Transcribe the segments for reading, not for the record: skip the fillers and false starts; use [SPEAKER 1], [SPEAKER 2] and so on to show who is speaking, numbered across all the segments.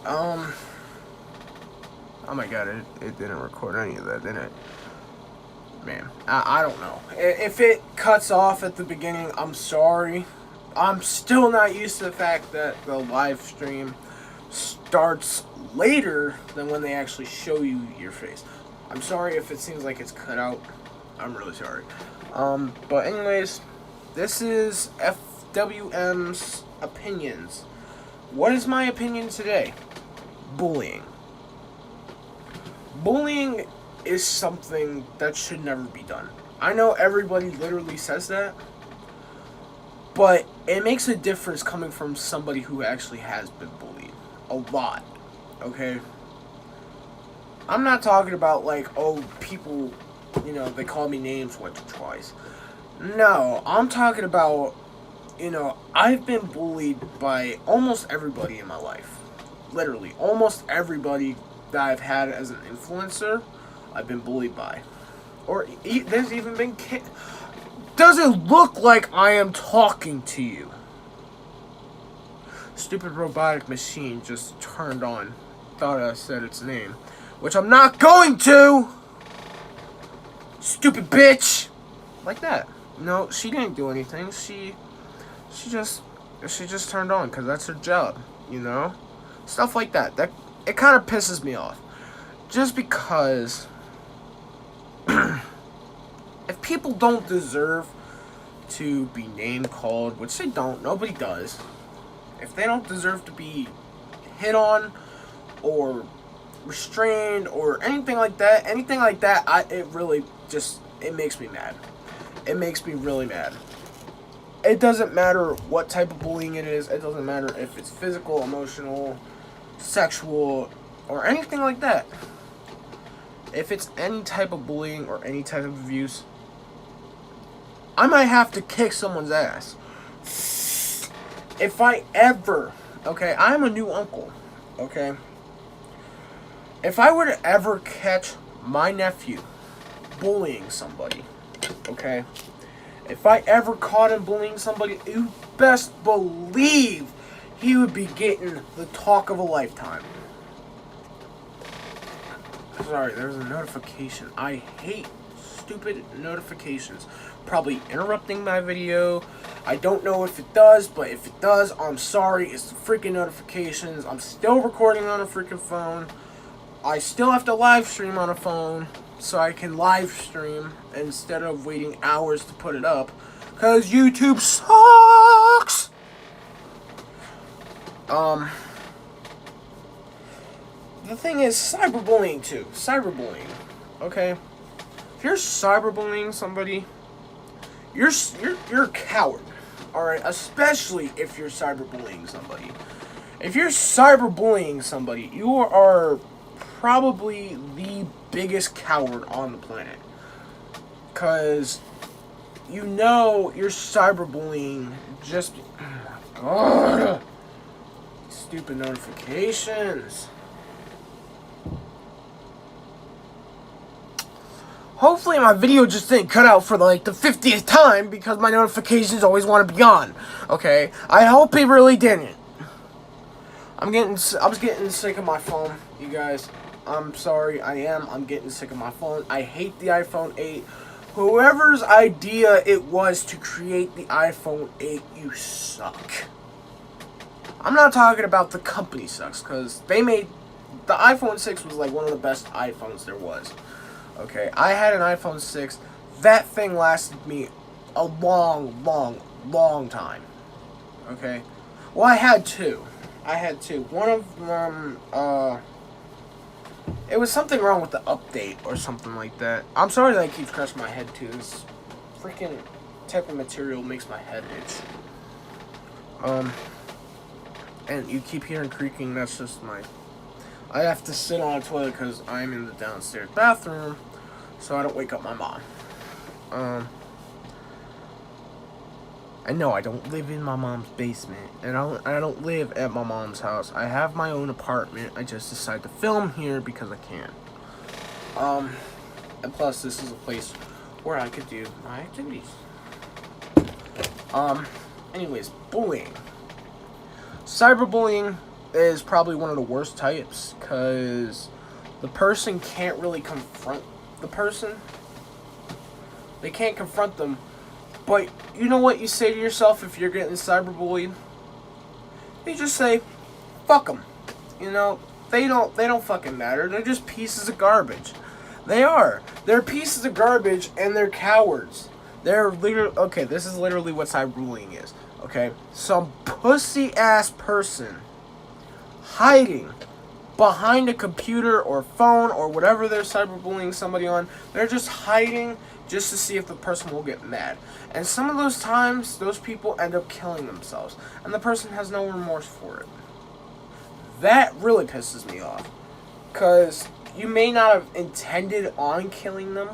[SPEAKER 1] Oh my god, it didn't record any of that, did it? Man, I don't know. If it cuts off at the beginning, I'm sorry. I'm still not used to the fact that the live stream starts later than when they actually show you your face. I'm sorry if it seems like it's cut out. I'm really sorry. But anyways, this is Fwms opinions. What is my opinion today? Bullying. Bullying is something that should never be done. I know everybody literally says that, but it makes a difference coming from somebody who actually has been bullied. A lot. Okay? I'm not talking about like, oh, people, they call me names once or twice. No, I'm talking about, I've been bullied by almost everybody in my life. Literally, almost everybody that I've had as an influencer, I've been bullied by. Or there's even been kids. Does it look like I am talking to you? Stupid robotic machine just turned on. Thought I said its name. Which I'm not going to! Stupid bitch! Like that. No, she didn't do anything. She just turned on because that's her job, Stuff like that. It kind of pisses me off. Just because if people don't deserve to be name called, which they don't, nobody does. If they don't deserve to be hit on or restrained or anything like that, it makes me mad. It makes me really mad. It doesn't matter what type of bullying it is. It doesn't matter if it's physical, emotional, sexual, or anything like that. If it's any type of bullying or any type of abuse, I might have to kick someone's ass. If I ever, I'm a new uncle, If I were to ever catch my nephew bullying somebody, if I ever caught him bullying somebody, you best believe he would be getting the talk of a lifetime. Sorry, there's a notification. I hate stupid notifications. Probably interrupting my video. I don't know if it does, but if it does, I'm sorry. It's the freaking notifications. I'm still recording on a freaking phone. I still have to live stream on a phone, so I can live stream instead of waiting hours to put it up, because YouTube sucks! The thing is, cyberbullying too. Cyberbullying, okay? If you're cyberbullying somebody, you're a coward, alright? Especially if you're cyberbullying somebody. If you're cyberbullying somebody, you are probably the biggest coward on the planet. Because you're cyberbullying just... Oh, stupid notifications. Hopefully my video just didn't cut out for like the 50th time because my notifications always want to be on. Okay? I hope it really didn't. I was getting sick of my phone, you guys. I'm sorry, I'm getting sick of my phone. I hate the iPhone 8. Whoever's idea it was to create the iPhone 8, you suck. I'm not talking about the company sucks, because the iPhone 6 was like one of the best iPhones there was. Okay, I had an iPhone 6. That thing lasted me a long, long, long time. Okay? Well, I had two. One of them, it was something wrong with the update or something like that. I'm sorry that I keep scratching my head too. This freaking type of material makes my head itch. And you keep hearing creaking, that's just I have to sit on a toilet because I'm in the downstairs bathroom, so I don't wake up my mom. And no, I don't live in my mom's basement, and I don't live at my mom's house. I have my own apartment. I just decided to film here because I can. And plus, this is a place where I could do my activities. Anyways, bullying. Cyberbullying is probably one of the worst types, because the person can't really confront the person. They can't confront them. But you know what you say to yourself if you're getting cyberbullied? You just say, fuck them. You know, they don't fucking matter. They're just pieces of garbage. They are. They're pieces of garbage, and they're cowards. They're literally... Okay, this is literally what cyberbullying is. Okay? Some pussy-ass person hiding behind a computer or phone or whatever they're cyberbullying somebody on. They're just hiding just to see if the person will get mad. And some of those times, those people end up killing themselves. And the person has no remorse for it. That really pisses me off. Because you may not have intended on killing them.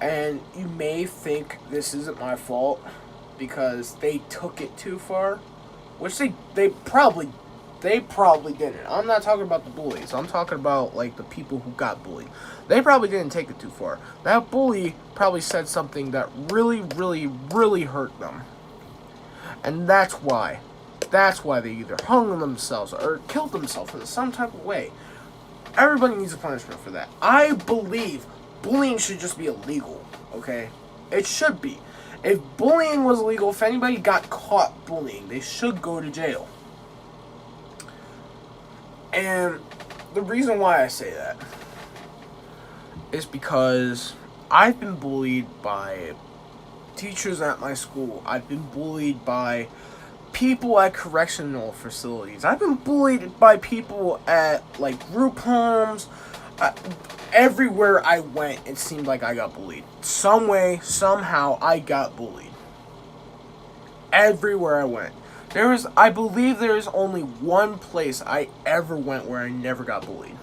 [SPEAKER 1] And you may think this isn't my fault because they took it too far. Which they probably didn't. I'm not talking about the bullies. I'm talking about, like, the people who got bullied. They probably didn't take it too far. That bully probably said something that really, really, really hurt them. And that's why. That's why they either hung themselves or killed themselves in some type of way. Everybody needs a punishment for that. I believe bullying should just be illegal, okay? It should be. If bullying was illegal, if anybody got caught bullying, they should go to jail. And the reason why I say that is because I've been bullied by teachers at my school. I've been bullied by people at correctional facilities. I've been bullied by people at, like, group homes. Everywhere I went, it seemed like I got bullied. Some way, somehow, I got bullied. Everywhere I went. I believe there is only one place I ever went where I never got bullied.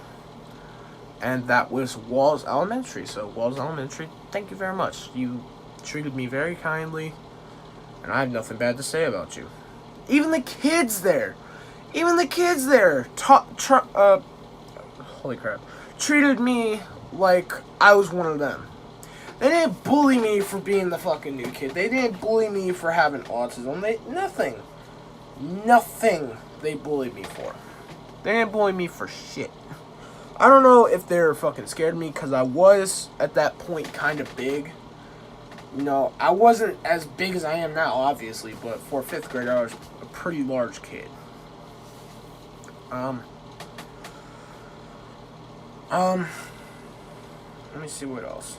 [SPEAKER 1] And that was Walls Elementary. So, Walls Elementary, thank you very much. You treated me very kindly, and I have nothing bad to say about you. Even the kids there, holy crap, treated me like I was one of them. They didn't bully me for being the fucking new kid. They didn't bully me for having autism. Nothing they bullied me for. They didn't bully me for shit. I don't know if they're fucking scared of me, because I was, at that point, kind of big. You know, I wasn't as big as I am now, obviously, but for 5th grade, I was a pretty large kid. Let me see what else.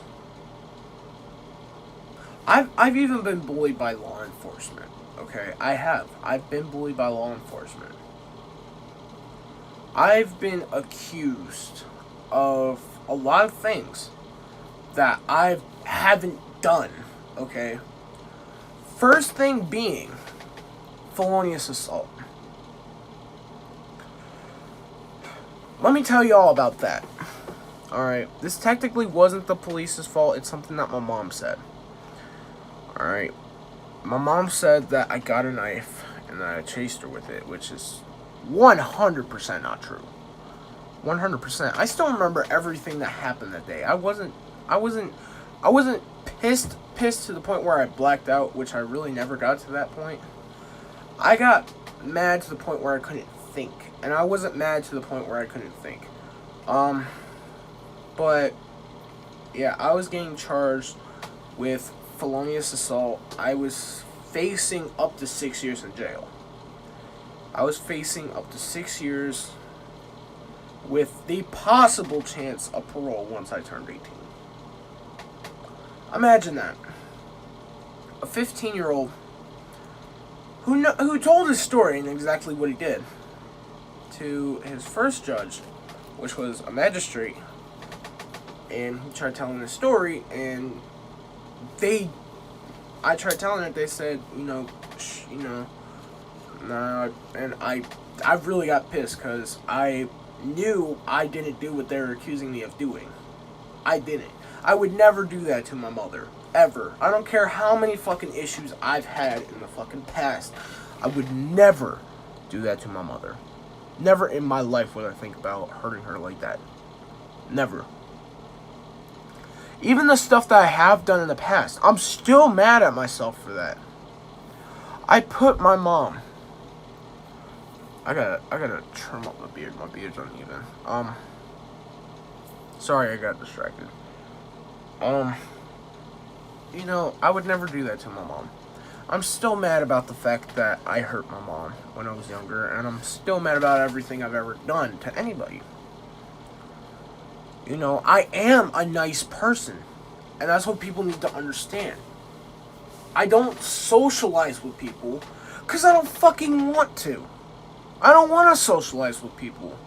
[SPEAKER 1] I've even been bullied by law enforcement. Okay, I've been bullied by law enforcement. I've been accused of a lot of things that I haven't done, okay? First thing being felonious assault. Let me tell you all about that. Alright, this technically wasn't the police's fault. It's something that my mom said. Alright, my mom said that I got a knife and that I chased her with it, which is 100% not true. 100%. I still remember everything that happened that day. I wasn't pissed to the point where I blacked out, which I really never got to that point. I got mad to the point where I couldn't think, and I wasn't mad to the point where I couldn't think. But yeah, I was getting charged with felonious assault. I was facing up to 6 years in jail. I was facing up to 6 years with the possible chance of parole once I turned 18. Imagine that. A 15-year-old who told his story and exactly what he did to his first judge, which was a magistrate, and he tried telling his story, and I tried telling it, they said, nah, and I really got pissed, because I knew I didn't do what they were accusing me of doing. I didn't. I would never do that to my mother. Ever. I don't care how many fucking issues I've had in the fucking past. I would never do that to my mother. Never in my life would I think about hurting her like that. Never. Even the stuff that I have done in the past, I'm still mad at myself for that. I put my mom I gotta trim up my beard. My beard's uneven. Sorry, I got distracted. You know, I would never do that to my mom. I'm still mad about the fact that I hurt my mom when I was younger, and I'm still mad about everything I've ever done to anybody. You know, I am a nice person, and that's what people need to understand. I don't socialize with people because I don't fucking want to. I don't want to socialize with people.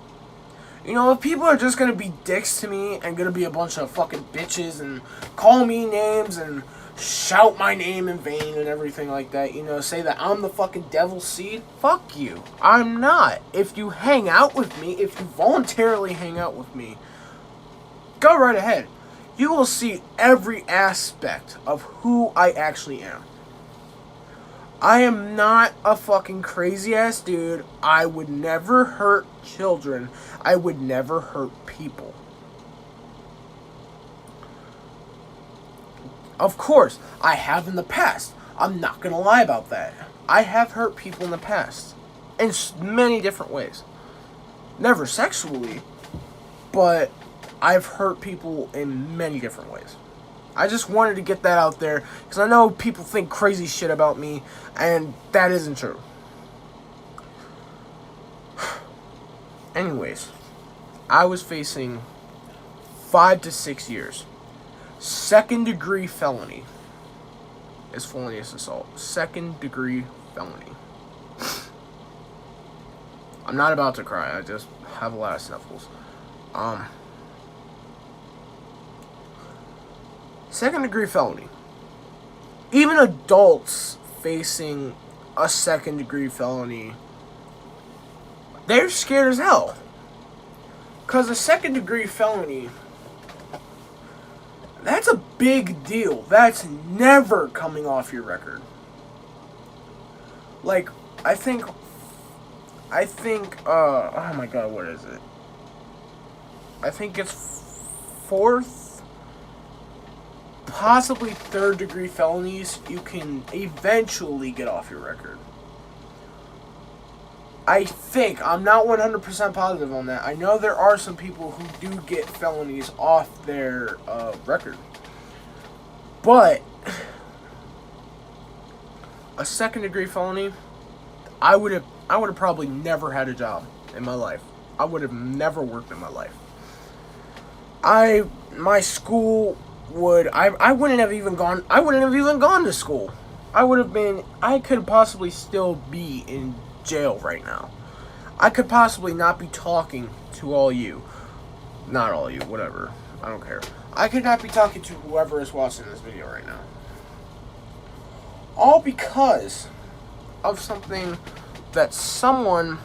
[SPEAKER 1] You know, if people are just going to be dicks to me and going to be a bunch of fucking bitches and call me names and shout my name in vain and everything like that, you know, say that I'm the fucking devil's seed, fuck you. I'm not. If you hang out with me, if you voluntarily hang out with me, go right ahead. You will see every aspect of who I actually am. I am not a fucking crazy ass dude. I would never hurt children. I would never hurt people. Of course, I have in the past. I'm not gonna lie about that. I have hurt people in the past. In many different ways. Never sexually, but I've hurt people in many different ways. I just wanted to get that out there because I know people think crazy shit about me, and that isn't true. Anyways, I was facing 5 to 6 years. 2nd-degree felony is felonious assault. 2nd-degree felony. I'm not about to cry. I just have a lot of sniffles. 2nd-degree felony. Even adults facing a 2nd-degree felony, they're scared as hell. Because a 2nd-degree felony, that's a big deal. That's never coming off your record. Like, I think, oh my god, what is it? I think it's 4th, possibly 3rd-degree felonies you can eventually get off your record. I think. I'm not 100% positive on that. I know there are some people who do get felonies off their record. But a 2nd-degree felony, I would have probably never had a job in my life. I would have never worked in my life. My school I wouldn't have even gone to school. I could possibly still be in jail right now. I could possibly not be talking to all you. Not all you, whatever. I don't care. I could not be talking to whoever is watching this video right now. All because of something that someone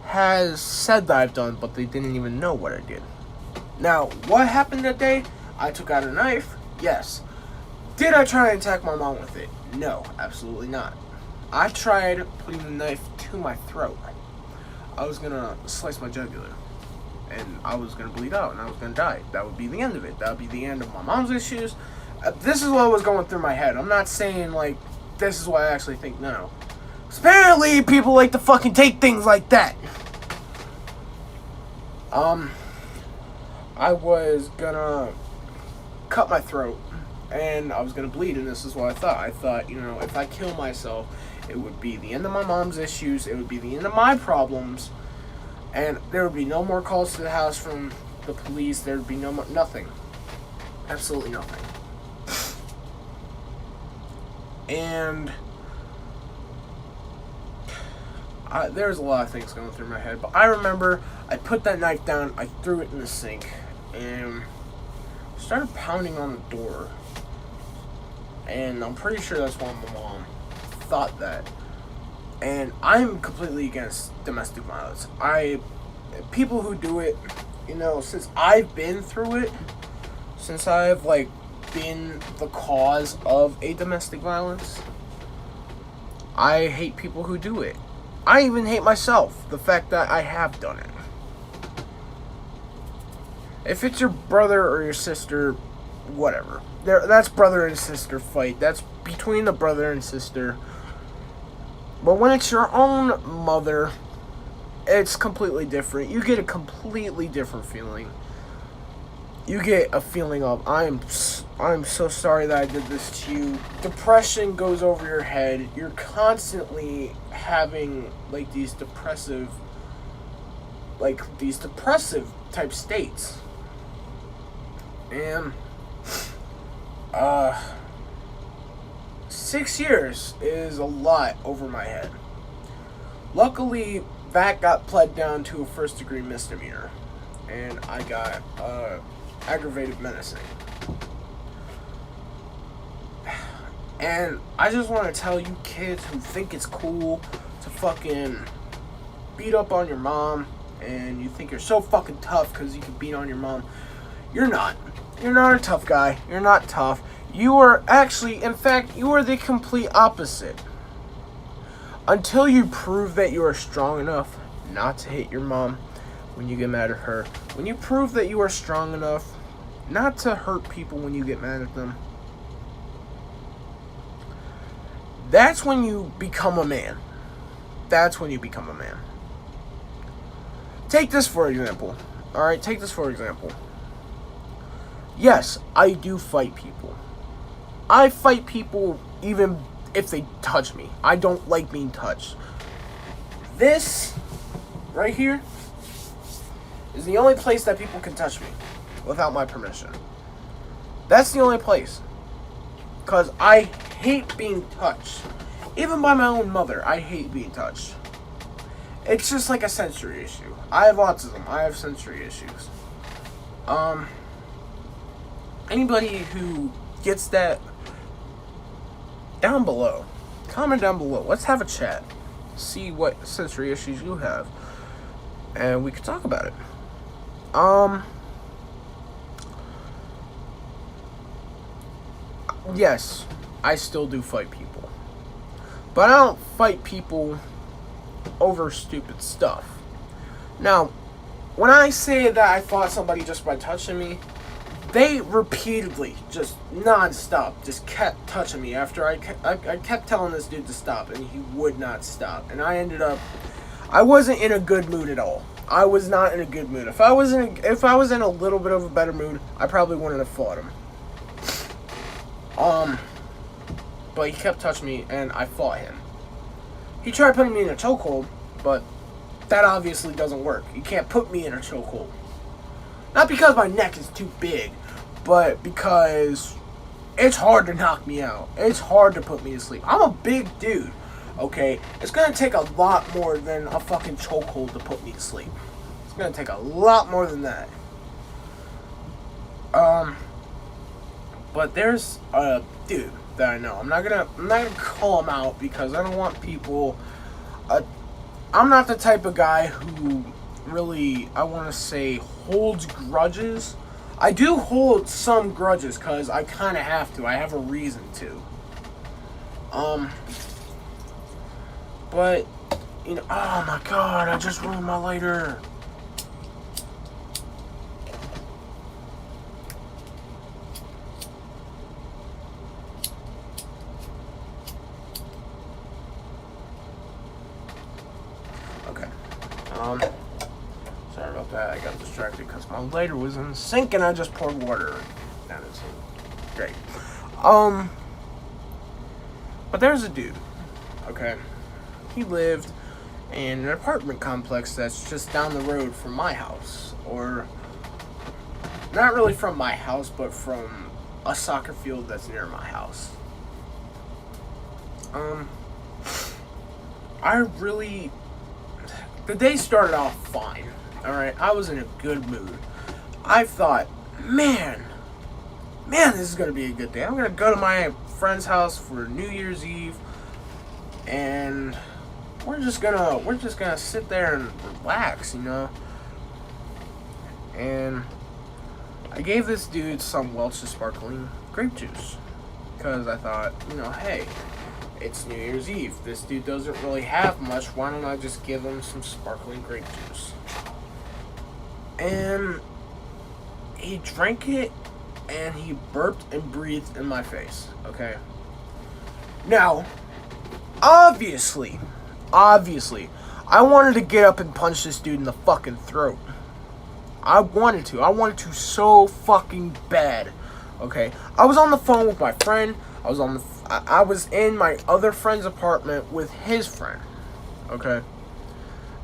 [SPEAKER 1] has said that I've done, but they didn't even know what I did. Now, what happened that day? I took out a knife. Yes. Did I try and attack my mom with it? No, absolutely not. I tried putting the knife to my throat. I was gonna slice my jugular. And I was gonna bleed out and I was gonna die. That would be the end of it. That would be the end of my mom's issues. This is what was going through my head. I'm not saying, like, this is what I actually think. No. Apparently, people like to fucking take things like that. I was gonna cut my throat. And I was gonna bleed, and this is what I thought. I thought, you know, if I kill myself, it would be the end of my mom's issues, it would be the end of my problems, and there would be no more calls to the house from the police, there would be nothing. Absolutely nothing. And there's a lot of things going through my head, but I remember I put that knife down, I threw it in the sink, and started pounding on the door. And I'm pretty sure that's why my mom thought that. And I'm completely against domestic violence. People who do it, you know, since I've been through it, since I've, like, been the cause of a domestic violence, I hate people who do it. I even hate myself, the fact that I have done it. If it's your brother or your sister, whatever. That's brother and sister fight. That's between the brother and sister. But when it's your own mother, it's completely different. You get a completely different feeling. You get a feeling of, I'm so sorry that I did this to you. Depression goes over your head. You're constantly having like these depressive type states. And 6 years is a lot over my head. Luckily, that got pled down to a first-degree misdemeanor, and I got aggravated menacing. And I just want to tell you kids who think it's cool to fucking beat up on your mom, and you think you're so fucking tough because you can beat on your mom. You're not. You're not a tough guy. You're not tough. You are actually, in fact, you are the complete opposite. Until you prove that you are strong enough not to hit your mom when you get mad at her. When you prove that you are strong enough not to hurt people when you get mad at them. That's when you become a man. That's when you become a man. Take this for example. Alright, take this for example. Yes, I do fight people. I fight people even if they touch me. I don't like being touched. This right here is the only place that people can touch me without my permission. That's the only place. Because I hate being touched. Even by my own mother, I hate being touched. It's just like a sensory issue. I have autism. I have sensory issues. Anybody who gets that, down below. Comment down below. Let's have a chat. See what sensory issues you have. And we can talk about it. Yes, I still do fight people. But I don't fight people over stupid stuff. Now, when I say that I fought somebody just by touching me, they repeatedly, just non-stop, just kept touching me after I kept telling this dude to stop, and he would not stop. And I wasn't in a good mood at all. I was not in a good mood. If I was in a little bit of a better mood, I probably wouldn't have fought him. But he kept touching me, and I fought him. He tried putting me in a chokehold, but that obviously doesn't work. You can't put me in a chokehold. Not because my neck is too big, but because it's hard to knock me out. It's hard to put me to sleep. I'm a big dude, okay? It's gonna take a lot more than a fucking chokehold to put me to sleep. It's gonna take a lot more than that. But there's a dude that I know. I'm not gonna call him out because I don't want people. I'm not the type of guy who really, I want to say, holds grudges. I do hold some grudges because I kind of have to. I have a reason to. But, you know, oh my god, I just ruined my lighter. Okay. Sorry about that. I got distracted because my lighter was in the sink and I just poured water down the sink. Great. But there's a dude. Okay. He lived in an apartment complex that's just down the road from my house. Or, not really from my house, but from a soccer field that's near my house. The day started off fine. Alright, I was in a good mood. I thought, man, this is gonna be a good day. I'm gonna go to my friend's house for New Year's Eve, and we're just gonna sit there and relax, you know. And I gave this dude some Welch's sparkling grape juice because I thought, you know, hey, it's New Year's Eve. This dude doesn't really have much. Why don't I just give him some sparkling grape juice? And he drank it, and he burped and breathed in my face, okay? Now, obviously, obviously, I wanted to get up and punch this dude in the fucking throat. I wanted to so fucking bad. Okay, I was on the phone with my friend. I was in my other friend's apartment with his friend. Okay,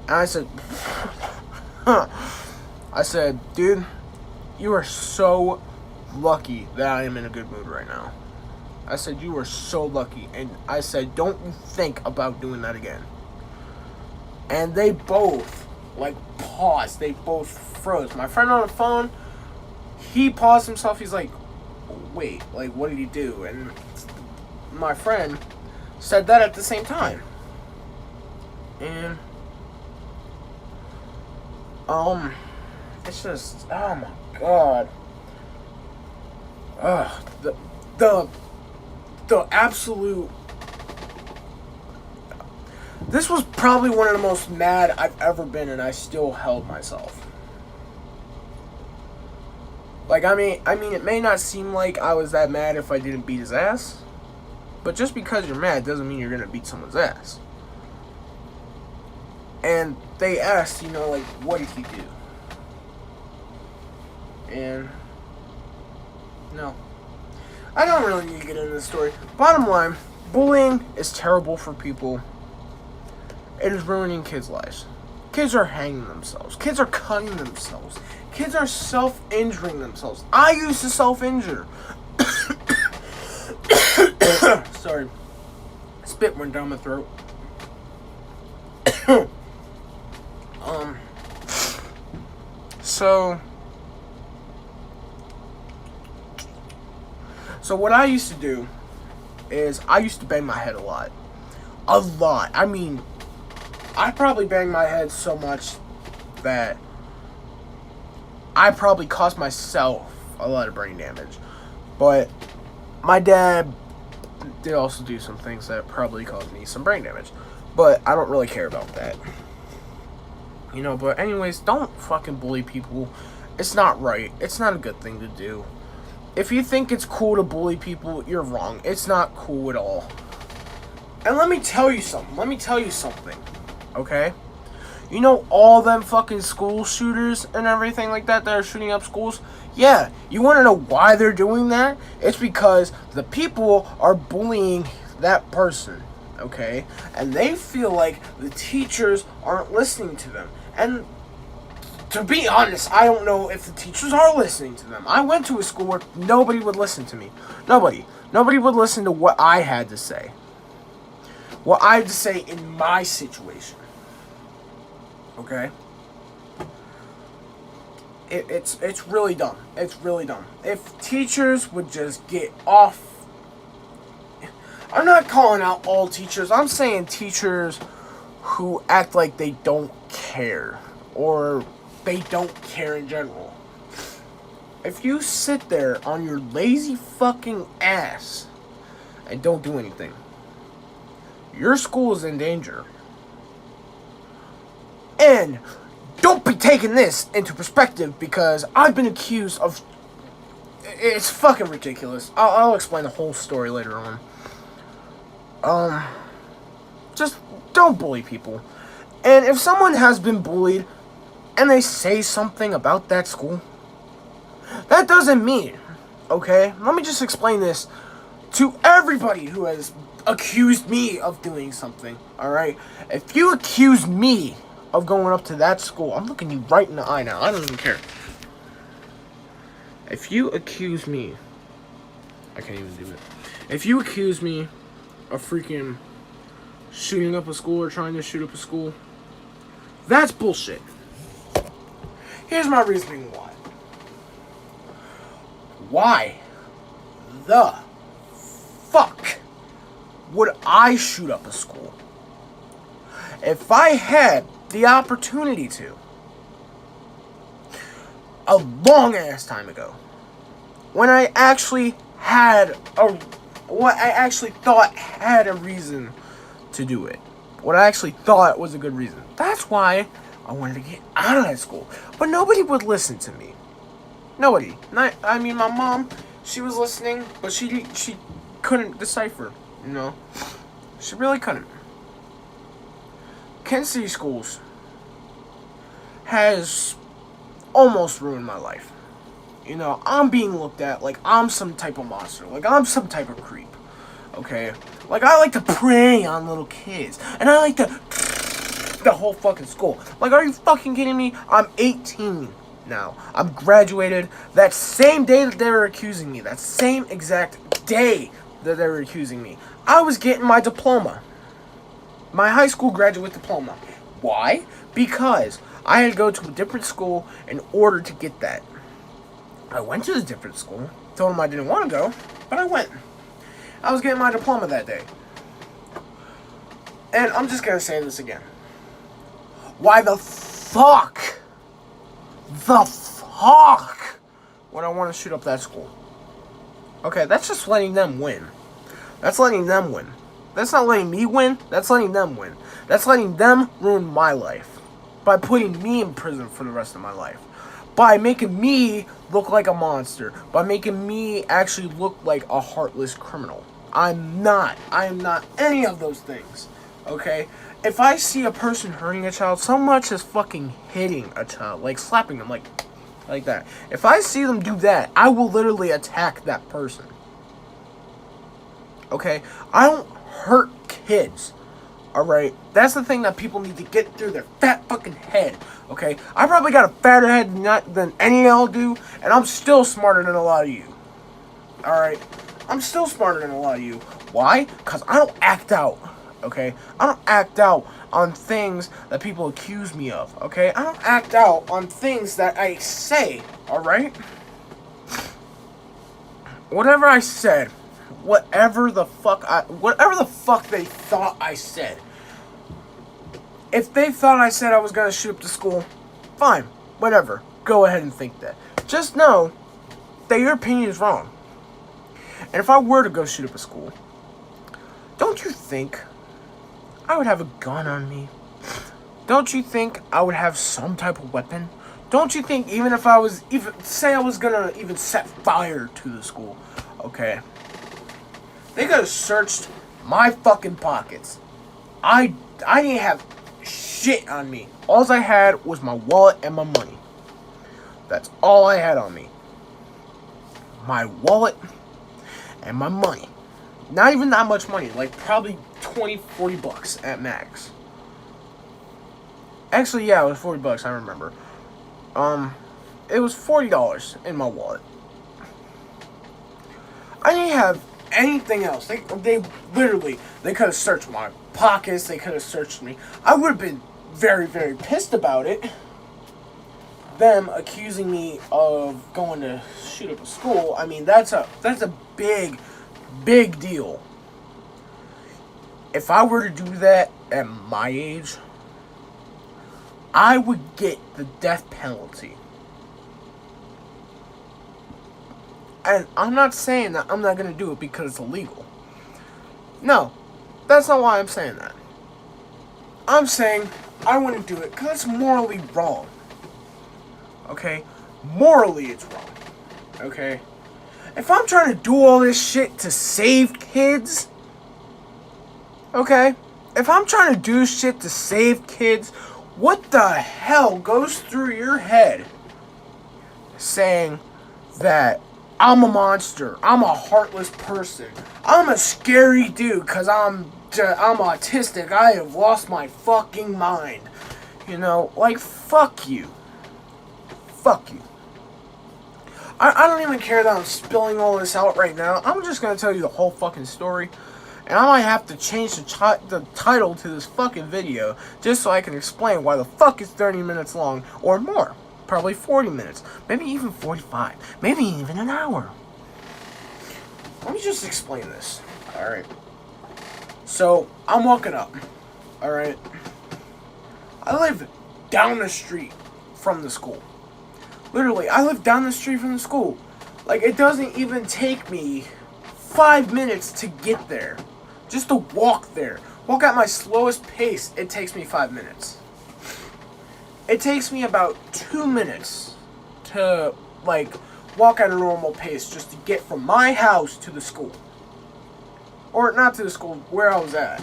[SPEAKER 1] and I said, dude, you are so lucky that I am in a good mood right now. I said, you are so lucky. And I said, don't you think about doing that again. And they both, paused. They both froze. My friend on the phone, he paused himself. He's like, wait, what did he do? And my friend said that at the same time. And, it's just, oh my god. The absolute... This was probably one of the most mad I've ever been, and I still held myself. I mean, it may not seem like I was that mad if I didn't beat his ass, but just because you're mad doesn't mean you're gonna beat someone's ass. And they asked, what did he do? And no. I don't really need to get into this story. Bottom line, bullying is terrible for people. It is ruining kids' lives. Kids are hanging themselves. Kids are cutting themselves. Kids are self-injuring themselves. I used to self-injure. Sorry. Spit went down my throat. So what I used to do is I used to bang my head a lot. A lot. I mean, I probably banged my head so much that I probably caused myself a lot of brain damage. But my dad did also do some things that probably caused me some brain damage. But I don't really care about that. But anyways, don't fucking bully people. It's not right. It's not a good thing to do. If you think it's cool to bully people, you're wrong. It's not cool at all. And let me tell you something. Okay? All them fucking school shooters and everything like that are shooting up schools? Yeah. You want to know why they're doing that? It's because the people are bullying that person. Okay? And they feel like the teachers aren't listening to them. And to be honest, I don't know if the teachers are listening to them. I went to a school where nobody would listen to me. Nobody would listen to what I had to say. What I had to say in my situation. Okay? It's really dumb. It's really dumb. If teachers would just get off... I'm not calling out all teachers. I'm saying teachers who act like they don't care. Or they don't care in general. If you sit there on your lazy fucking ass and don't do anything, your school is in danger. And don't be taking this into perspective because I've been accused of... It's fucking ridiculous. I'll explain the whole story later on. Just don't bully people. And if someone has been bullied and they say something about that school, that doesn't mean, okay? Let me just explain this to everybody who has accused me of doing something, alright? If you accuse me of going up to that school, I'm looking you right in the eye now. I don't even care. If you accuse me... I can't even do it. If you accuse me of freaking shooting up a school or trying to shoot up a school, that's bullshit. Here's my reasoning why. Why the fuck would I shoot up a school? If I had the opportunity to, a long ass time ago, when I actually had what I actually thought had a reason to do it. What I actually thought was a good reason. That's why I wanted to get out of that school. But nobody would listen to me. Nobody. I mean, my mom, she was listening, but she couldn't decipher, She really couldn't. Kansas City schools has almost ruined my life. You know, I'm being looked at like I'm some type of monster, like I'm some type of creep. Okay? Like, I like to prey on little kids, and I like to the whole fucking school. Like, are you fucking kidding me? I'm 18 now. I'm graduated that same day that they were accusing me. That same exact day that they were accusing me. I was getting my diploma. My high school graduate diploma. Why? Because I had to go to a different school in order to get that. I went to the different school. Told them I didn't want to go, but I went. I was getting my diploma that day. And I'm just going to say this again. Why the fuck? Would I want to shoot up that school? Okay, that's just letting them win. That's letting them win. That's not letting me win. That's letting them win. That's letting them ruin my life. By putting me in prison for the rest of my life. By making me look like a monster. By making me actually look like a heartless criminal. I'm not. I am not any of those things. Okay? If I see a person hurting a child, so much as fucking hitting a child, like slapping them, like that. If I see them do that, I will literally attack that person. Okay? I don't hurt kids. Alright? That's the thing that people need to get through their fat fucking head. Okay? I probably got a fatter head than any of y'all do, and I'm still smarter than a lot of you. Alright? I'm still smarter than a lot of you. Why? Because I don't act out. Okay? I don't act out on things that people accuse me of. Okay? I don't act out on things that I say. Alright? Whatever I said, whatever the fuck they thought I said. If they thought I said I was gonna shoot up the school, fine, whatever. Go ahead and think that. Just know that your opinion is wrong. And if I were to go shoot up a school, don't you think I would have a gun on me? Don't you think I would have some type of weapon? Don't you think even if I was say I was gonna even set fire to the school, okay? They could have searched my fucking pockets. I didn't have shit on me. All I had was my wallet and my money. That's all I had on me. My wallet and my money. Not even that much money. Like probably 20, 40 bucks at max. Actually, yeah, it was 40 bucks, I remember. It was $40 in my wallet. I didn't have anything else. They literally, they could have searched my pockets, they could have searched me. I would have been very, very pissed about it. Them accusing me of going to shoot up a school, I mean, that's a big, big deal. If I were to do that at my age, I would get the death penalty. And I'm not saying that I'm not going to do it because it's illegal. No, that's not why I'm saying that. I'm saying I wouldn't do it because it's morally wrong. Okay? Morally, it's wrong. Okay? If I'm trying to do all this shit to save kids, okay? If I'm trying to do shit to save kids, what the hell goes through your head saying that I'm a monster, I'm a heartless person, I'm a scary dude because I'm autistic, I have lost my fucking mind. You know, like, fuck you. Fuck you. I don't even care that I'm spilling all this out right now. I'm just going to tell you the whole fucking story. And I might have to change the title to this fucking video just so I can explain why the fuck it's 30 minutes long or more. Probably 40 minutes. Maybe even 45. Maybe even an hour. Let me just explain this. Alright. So, I'm walking up. Alright. I live down the street from the school. Literally, I live down the street from the school. Like, it doesn't even take me 5 minutes to get there. Just to walk there. Walk at my slowest pace, it takes me 5 minutes. It takes me about 2 minutes to, like, walk at a normal pace just to get from my house to the school. Or, not to the school, where I was at.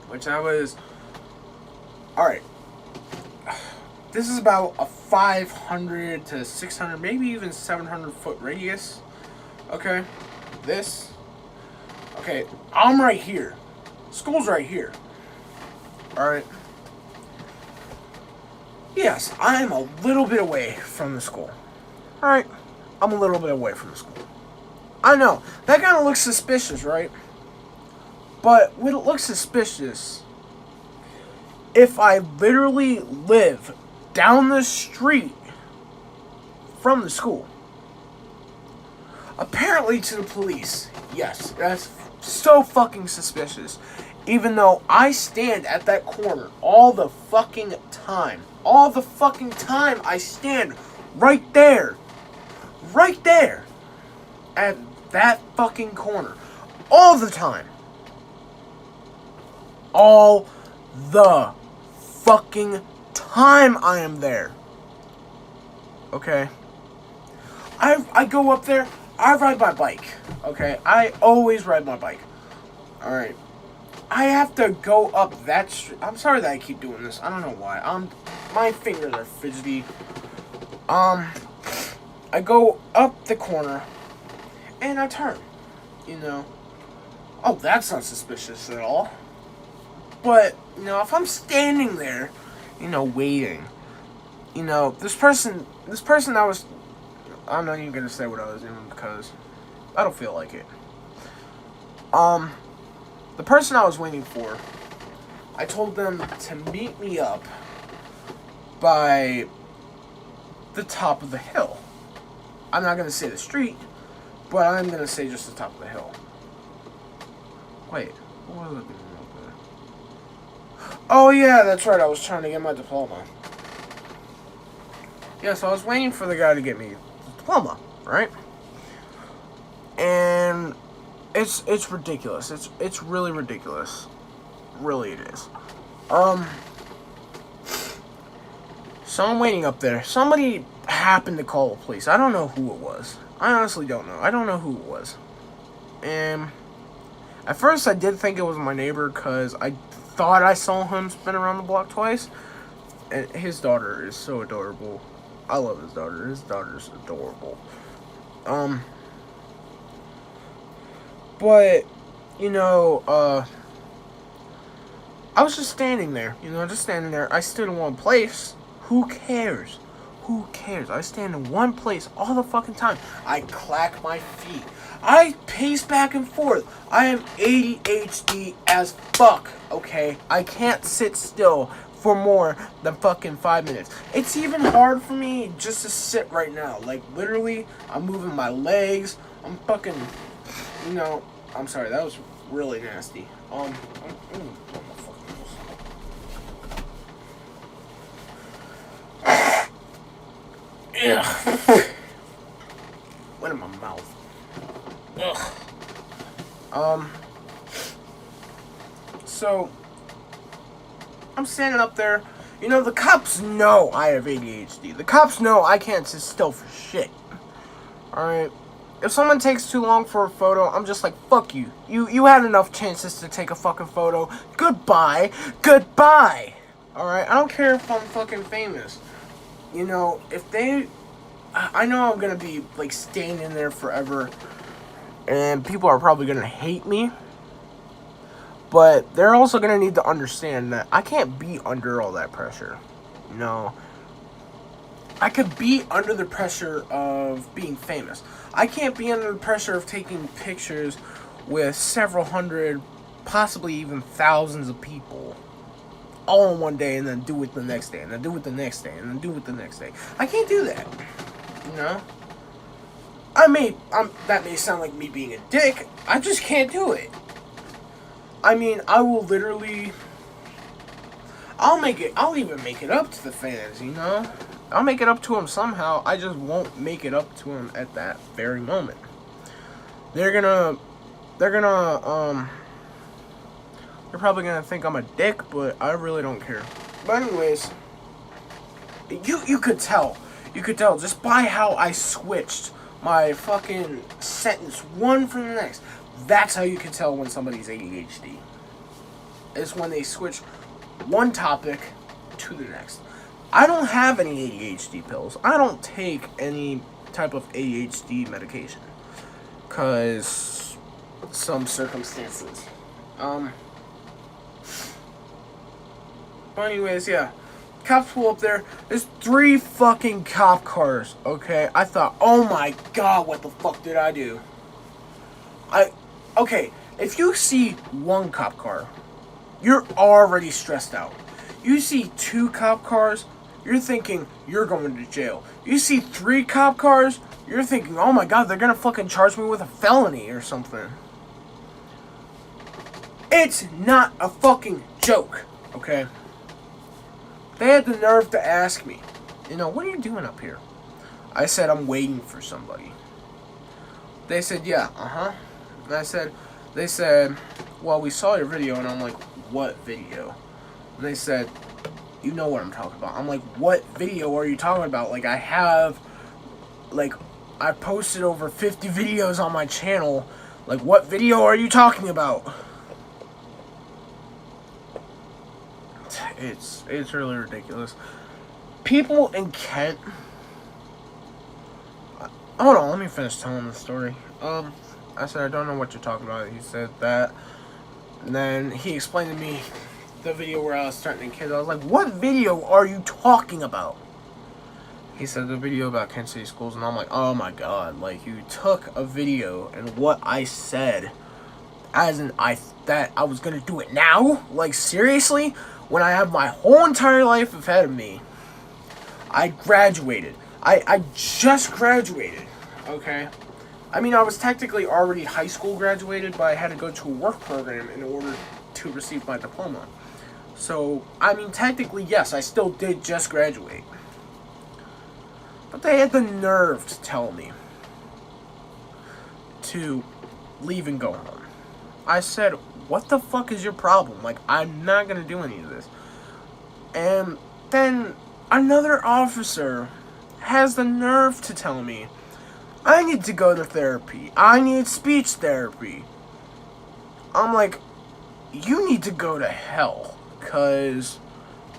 [SPEAKER 1] Which I was Alright. This is about a 500 to 600, maybe even 700 foot radius. Okay. This. Okay. I'm right here. School's right here. Alright. Yes, I am a little bit away from the school. Alright. I'm a little bit away from the school. I know. That kind of looks suspicious, right? But would it look suspicious if I literally live down the street from the school? Apparently to the police, yes, that's so fucking suspicious. Even though I stand at that corner all the fucking time. All the fucking time I stand right there. Right there. At that fucking corner. All the time. All the fucking time I am there. Okay? I go up there. I ride my bike. Okay? I always ride my bike. Alright. I have to go up that street. I'm sorry that I keep doing this. I don't know why. My fingers are fidgety. I go up the corner and I turn. You know. Oh, that's not suspicious at all. But, you know, if I'm standing there, you know, waiting, you know, this person I was, I'm not even gonna say what I was doing because I don't feel like it. The person I was waiting for, I told them to meet me up by the top of the hill. I'm not gonna say the street, but I'm gonna say just the top of the hill. Wait, what was I doing up there? Oh yeah, that's right, I was trying to get my diploma. Yeah, so I was waiting for the guy to get me the diploma, right? And it's ridiculous. It's really ridiculous. Really it is. So I'm waiting up there. Somebody happened to call the police. I don't know who it was. I honestly don't know. I don't know who it was. And at first I did think it was my neighbor because I thought I saw him spin around the block twice. And his daughter is so adorable. I love his daughter. His daughter's adorable. But, you know, I was just standing there. You know, just standing there. I stood in one place. Who cares? Who cares? I stand in one place all the fucking time. I clack my feet. I pace back and forth. I am ADHD as fuck, okay? I can't sit still for more than fucking 5 minutes. It's even hard for me just to sit right now. Like, literally, I'm moving my legs. I'm fucking, you know, I'm sorry, that was really nasty. Ugh. Went in my mouth. Ugh. So I'm standing up there. You know, the cops know I have ADHD. The cops know I can't sit still for shit. Alright? If someone takes too long for a photo, I'm just like, fuck you. You had enough chances to take a fucking photo. Goodbye. Goodbye. Alright? I don't care if I'm fucking famous. You know, if they... I know I'm gonna be, like, standing there forever. And people are probably gonna hate me. But they're also gonna need to understand that I can't be under all that pressure. You know? I could be under the pressure of being famous. I can't be under the pressure of taking pictures with several hundred, possibly even thousands of people all in one day and then do it the next day and then do it the next day and then do it the next day. I can't do that. You know? That may sound like me being a dick. I just can't do it. I mean, I will literally... I'll even make it up to the fans, you know? I'll make it up to them somehow. I just won't make it up to them at that very moment. They're probably gonna think I'm a dick, but I really don't care. But anyways, you could tell just by how I switched my fucking sentence one from the next. That's how you can tell when somebody's ADHD. It's when they switch one topic to the next. I don't have any ADHD pills. I don't take any type of ADHD medication. Because some circumstances. But anyways, yeah. Cops pull up there. There's 3 fucking cop cars. Okay, I thought, oh my god, what the fuck did I do? Okay, if you see 1 cop car, you're already stressed out. You see 2 cop cars, you're thinking you're going to jail. You see 3 cop cars, you're thinking, oh my god, they're gonna fucking charge me with a felony or something. It's not a fucking joke, okay? They had the nerve to ask me, what are you doing up here? I said, I'm waiting for somebody. They said, yeah, And they said, well, we saw your video, and I'm like, what video? And they said, you know what I'm talking about. I'm like, what video are you talking about? Like, I posted over 50 videos on my channel. Like, what video are you talking about? It's really ridiculous. People in Kent... Hold on, let me finish telling the story. I said, I don't know what you're talking about. He said that. And then he explained to me the video where I was threatening kids. I was like, what video are you talking about? He said the video about Kent City Schools. And I'm like, oh my god. Like, you took a video and what I said as in that I was going to do it now? Like, seriously? When I have my whole entire life ahead of me. I graduated. I just graduated. Okay? I mean, I was technically already high school graduated, but I had to go to a work program in order to receive my diploma. So, I mean, technically, yes, I still did just graduate. But they had the nerve to tell me to leave and go home. I said, what the fuck is your problem? Like, I'm not gonna do any of this. And then another officer has the nerve to tell me I need to go to therapy. I need speech therapy. I'm like, you need to go to hell. Because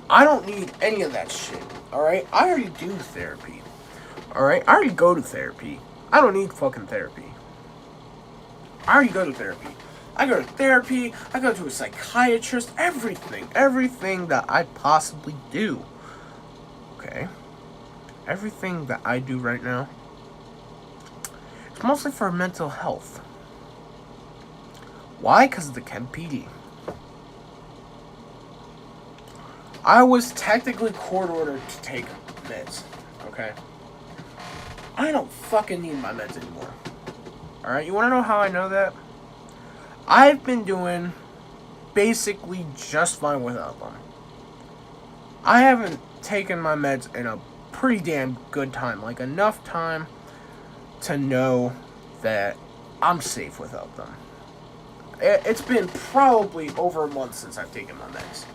[SPEAKER 1] I don't need any of that shit. Alright? I already do therapy. Alright? I already go to therapy. I don't need fucking therapy. I already go to therapy. I go to therapy. I go to a psychiatrist. Everything. Everything that I possibly do. Okay? Everything that I do right now. It's mostly for mental health. Why? Because of the Kent PD. I was technically court ordered to take meds. Okay? I don't fucking need my meds anymore. Alright? You want to know how I know that? I've been doing basically just fine without them. I haven't taken my meds in a pretty damn good time. Like, enough time to know that I'm safe without them. It's been probably over a month since I've taken my meds.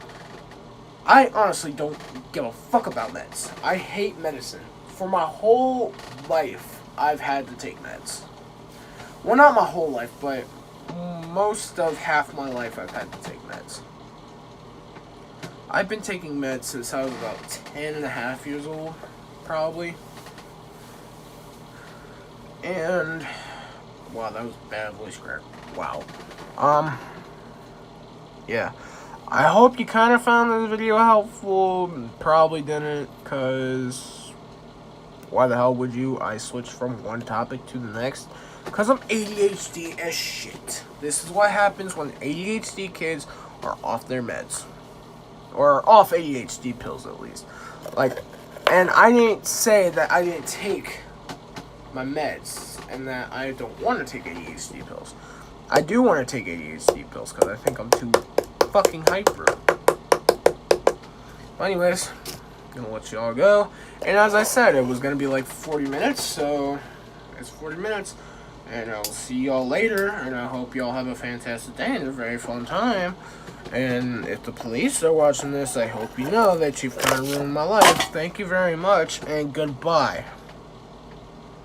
[SPEAKER 1] I honestly don't give a fuck about meds. I hate medicine. For my whole life, I've had to take meds. Well, not my whole life, but most of half my life I've had to take meds. I've been taking meds since I was about 10 and a half years old, probably. And, wow, that was bad voice crack. Wow. Yeah. I hope you kind of found this video helpful. Probably didn't, because why the hell would you? I switched from one topic to the next. Because I'm ADHD as shit. This is what happens when ADHD kids are off their meds. Or off ADHD pills, at least. Like, and I didn't say that I didn't take my meds. And that I don't want to take ADHD pills. I do want to take ADHD pills because I think I'm too fucking hyper. But anyways, gonna let y'all go. And as I said, it was gonna be like 40 minutes. So, it's 40 minutes. And I'll see y'all later, and I hope y'all have a fantastic day and a very fun time. And if the police are watching this, I hope you know that you've kind of ruined my life. Thank you very much, and goodbye.